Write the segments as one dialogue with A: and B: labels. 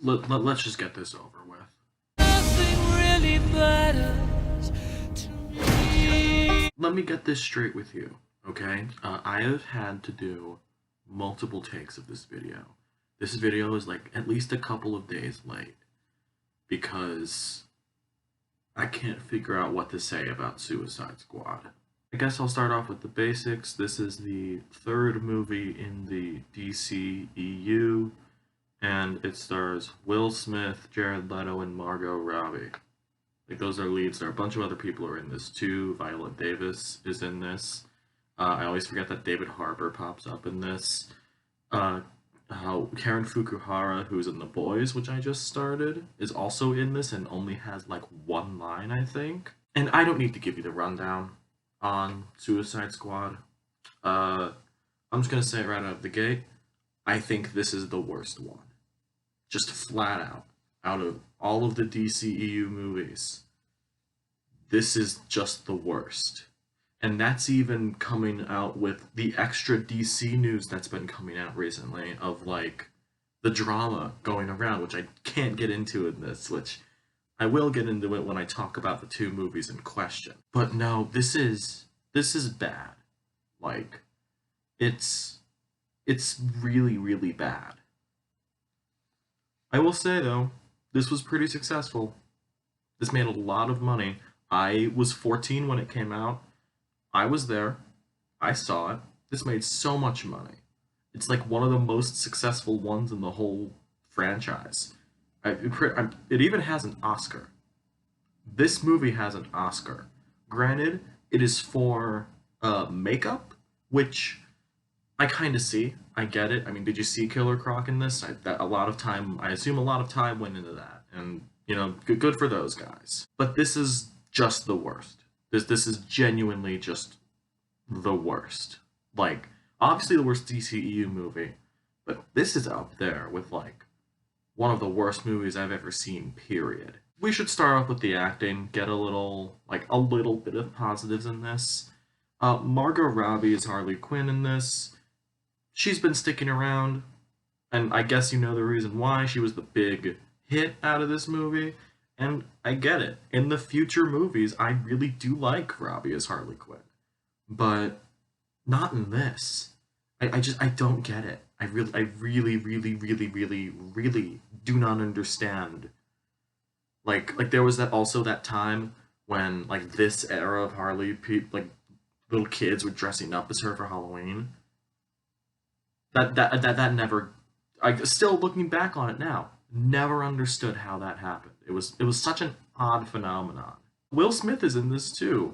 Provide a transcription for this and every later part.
A: Let's just get this over with.
B: Nothing really matters to me.
A: Let me get this straight with you, okay? I have had to do multiple takes of this video. This video is like at least a couple of days late because I can't figure out what to say about Suicide Squad. I guess I'll start off with the basics. This is the third movie in the DCEU, and it stars Will Smith, Jared Leto, and Margot Robbie. Like, those are leads. There are a bunch of other people who are in this too. Viola Davis is in this. I always forget that David Harbour pops up in this. Karen Fukuhara, who's in The Boys, which I just started, is also in this and only has like one line, I think. And I don't need to give you the rundown on Suicide Squad. I'm just gonna say it right out of the gate. I think this is the worst one. Just flat out of all of the DCEU movies, this is just the worst. And that's even coming out with the extra DC news that's been coming out recently of like the drama going around, which I can't get into in this, which I will get into it when I talk about the two movies in question. But no, this is bad. Like, it's really, really bad. I will say though, this was pretty successful. This made a lot of money. I was 14 when it came out. I was there. I saw it. This made so much money. It's like one of the most successful ones in the whole franchise. It even has an Oscar. This movie has an Oscar. Granted, it is for makeup, which I kind of see. I get it. I mean, did you see Killer Croc in this? That a lot of time. I assume a lot of time went into that, and you know, good for those guys. But this is just the worst. This is genuinely just the worst. Like, obviously the worst DCEU movie, but this is up there with like one of the worst movies I've ever seen. Period. We should start off with the acting. Get a little bit of positives in this. Margot Robbie is Harley Quinn in this. She's been sticking around, and I guess you know the reason why. She was the big hit out of this movie, and I get it. In the future movies, I really do like Robbie as Harley Quinn, but not in this. I don't get it. I really do not understand. Like there was that time when like this era of Harley, like little kids were dressing up as her for Halloween. That never. I still looking back on it now, never understood how that happened. It was such an odd phenomenon. Will Smith is in this too.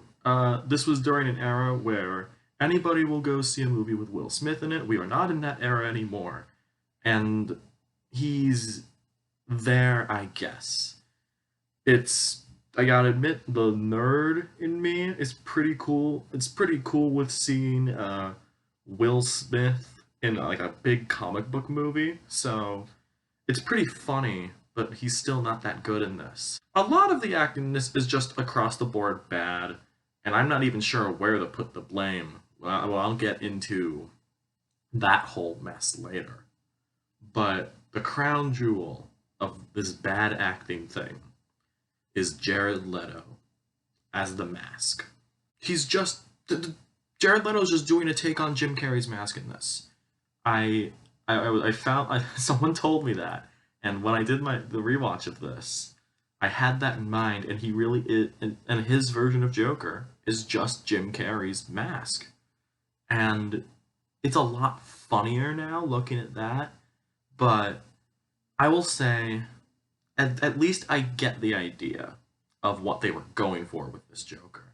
A: This was during an era where anybody will go see a movie with Will Smith in it. We are not in that era anymore, and he's there, I guess. It's I gotta admit, the nerd in me is pretty cool. It's pretty cool with seeing Will Smith in like a big comic book movie. So it's pretty funny, but he's still not that good in this. A lot of the acting in this is just across the board bad, and I'm not even sure where to put the blame. Well, I'll get into that whole mess later. But the crown jewel of this bad acting thing is Jared Leto as the Mask. He's just Jared Leto's just doing a take on Jim Carrey's Mask in this. I found someone told me that, and when I did the rewatch of this, I had that in mind, and he really is, and his version of Joker is just Jim Carrey's Mask, and it's a lot funnier now looking at that, but I will say, at least I get the idea of what they were going for with this Joker.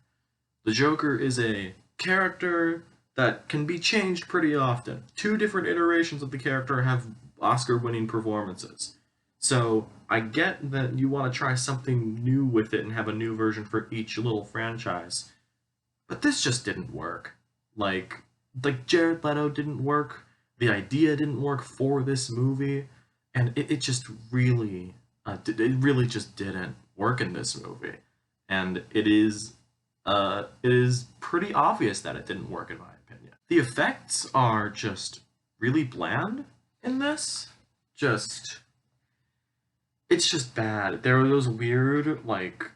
A: The Joker is a character that can be changed pretty often. Two different iterations of the character have Oscar-winning performances. So I get that you want to try something new with it and have a new version for each little franchise. But this just didn't work. Like Jared Leto didn't work. The idea didn't work for this movie. And it just really, it really just didn't work in this movie. And it is pretty obvious that it didn't work, in my opinion. The effects are just really bland in this. Just it's just bad. There are those weird, like,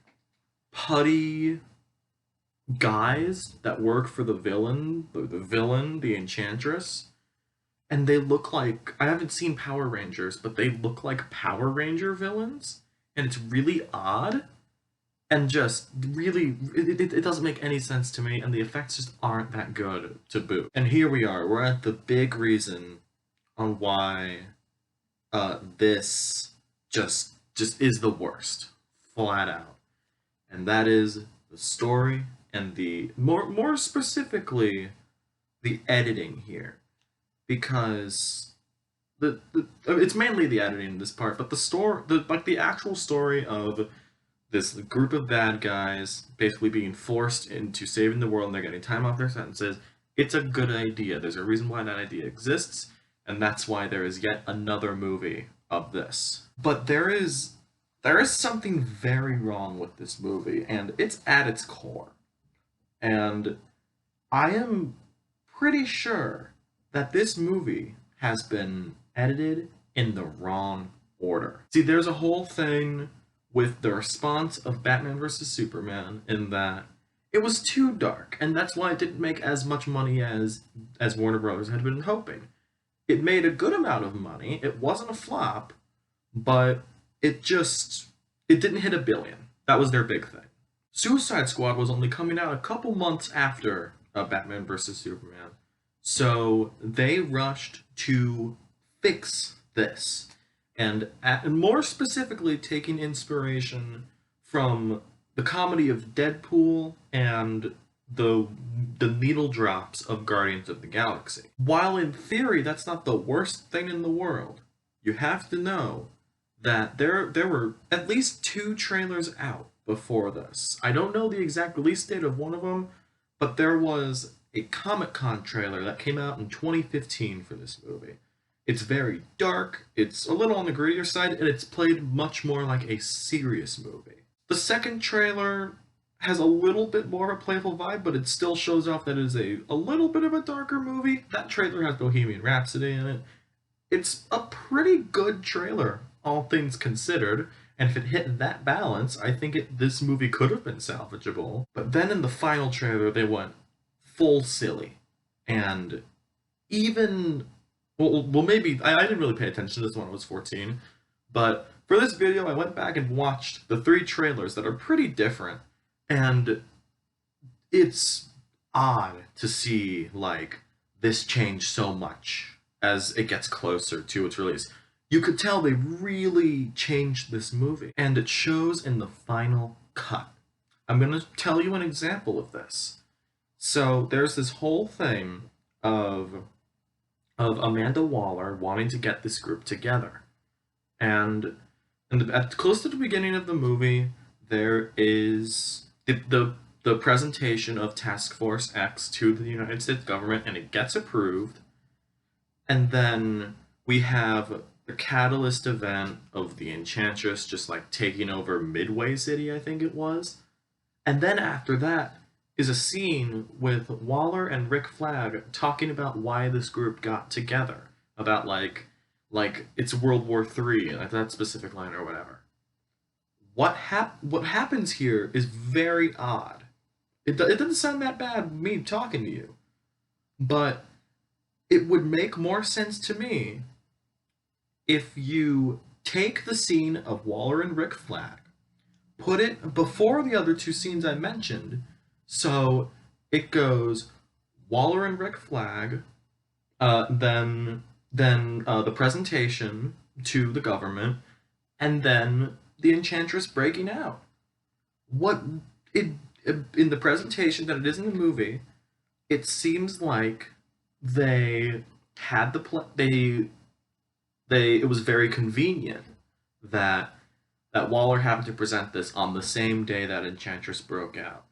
A: putty guys that work for the Enchantress, and they look like, I haven't seen Power Rangers, but they look like Power Ranger villains, and it's really odd, and just really, it doesn't make any sense to me, and the effects just aren't that good to boot. And here we are, we're at the big reason on why this just is the worst, flat out, and that is the story and the more specifically the editing here, because the it's mainly the editing in this part, but the story, the actual story of this group of bad guys basically being forced into saving the world and they're getting time off their sentences. It's a good idea. There's a reason why that idea exists, and that's why there is yet another movie of this. But there is something very wrong with this movie, and it's at its core. And I am pretty sure that this movie has been edited in the wrong order. See, there's a whole thing with the response of Batman vs. Superman in that it was too dark, and that's why it didn't make as much money as Warner Brothers had been hoping. It made a good amount of money. It wasn't a flop, but it didn't hit $1 billion. That was their big thing. Suicide Squad was only coming out a couple months after Batman vs. Superman, so they rushed to fix this, and more specifically taking inspiration from the comedy of Deadpool and the needle drops of Guardians of the Galaxy. While in theory that's not the worst thing in the world, you have to know that there were at least 2 trailers out before this. I don't know the exact release date of one of them, but there was a Comic-Con trailer that came out in 2015 for this movie. It's very dark, it's a little on the grittier side, and it's played much more like a serious movie. The second trailer has a little bit more of a playful vibe, but it still shows off that it is a little bit of a darker movie. That trailer has Bohemian Rhapsody in it. It's a pretty good trailer, all things considered, and if it hit that balance, I think this movie could have been salvageable. But then in the final trailer, they went full silly, and even well, maybe I didn't really pay attention to this when I was 14, but for this video, I went back and watched the 3 trailers that are pretty different, and it's odd to see like this change so much as it gets closer to its release. You could tell they really changed this movie, and it shows in the final cut. I'm going to tell you an example of this. So there's this whole thing of Amanda Waller wanting to get this group together. And close to the beginning of the movie, there is the presentation of Task Force X to the United States government, and it gets approved. And then we have the catalyst event of the Enchantress just like taking over Midway City, I think it was. And then after that is a scene with Waller and Rick Flag talking about why this group got together, about like it's World War III, like that specific line or whatever. What happens here is very odd. It doesn't sound that bad me talking to you, but it would make more sense to me if you take the scene of Waller and Rick Flag, put it before the other 2 scenes I mentioned, so it goes Waller and Rick Flag, then the presentation to the government, and then the Enchantress breaking out. In the presentation that it is in the movie, it seems like they had it was very convenient that Waller happened to present this on the same day that Enchantress broke out.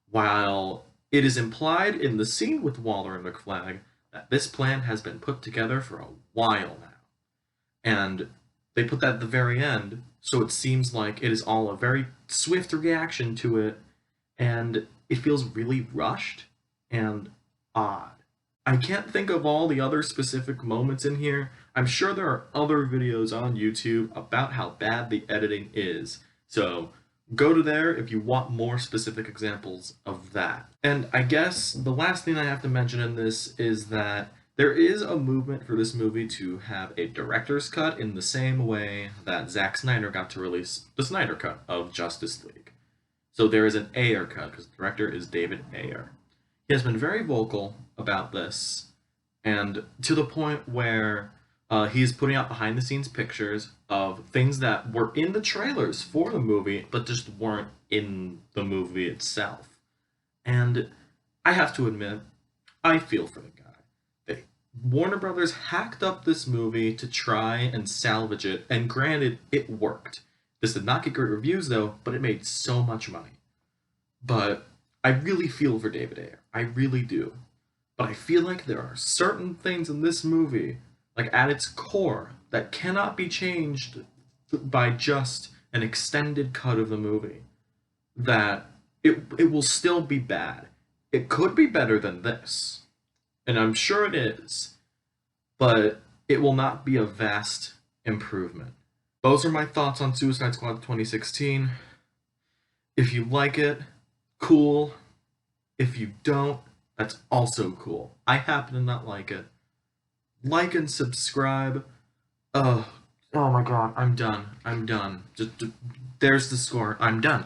A: While it is implied in the scene with Waller and McFlag that this plan has been put together for a while now. And they put that at the very end, so it seems like it is all a very swift reaction to it, and it feels really rushed and odd. I can't think of all the other specific moments in here. I'm sure there are other videos on YouTube about how bad the editing is. So go to there if you want more specific examples of that. And I guess the last thing I have to mention in this is that there is a movement for this movie to have a director's cut in the same way that Zack Snyder got to release the Snyder cut of Justice League. So there is an Ayer cut because the director is David Ayer. He has been very vocal about this, and to the point where he's putting out behind the scenes pictures of things that were in the trailers for the movie but just weren't in the movie itself. And I have to admit, I feel for the guy. Warner Brothers hacked up this movie to try and salvage it, and granted, it worked. This did not get great reviews though, but it made so much money. But I really feel for David Ayer. I really do. But I feel like there are certain things in this movie, like at its core, that cannot be changed by just an extended cut of the movie. That it will still be bad. It could be better than this. And I'm sure it is. But it will not be a vast improvement. Those are my thoughts on Suicide Squad 2016. If you like it, cool. If you don't, that's also cool. I happen to not like it. Like and subscribe. Oh my god, I'm done. Just there's the score. I'm done.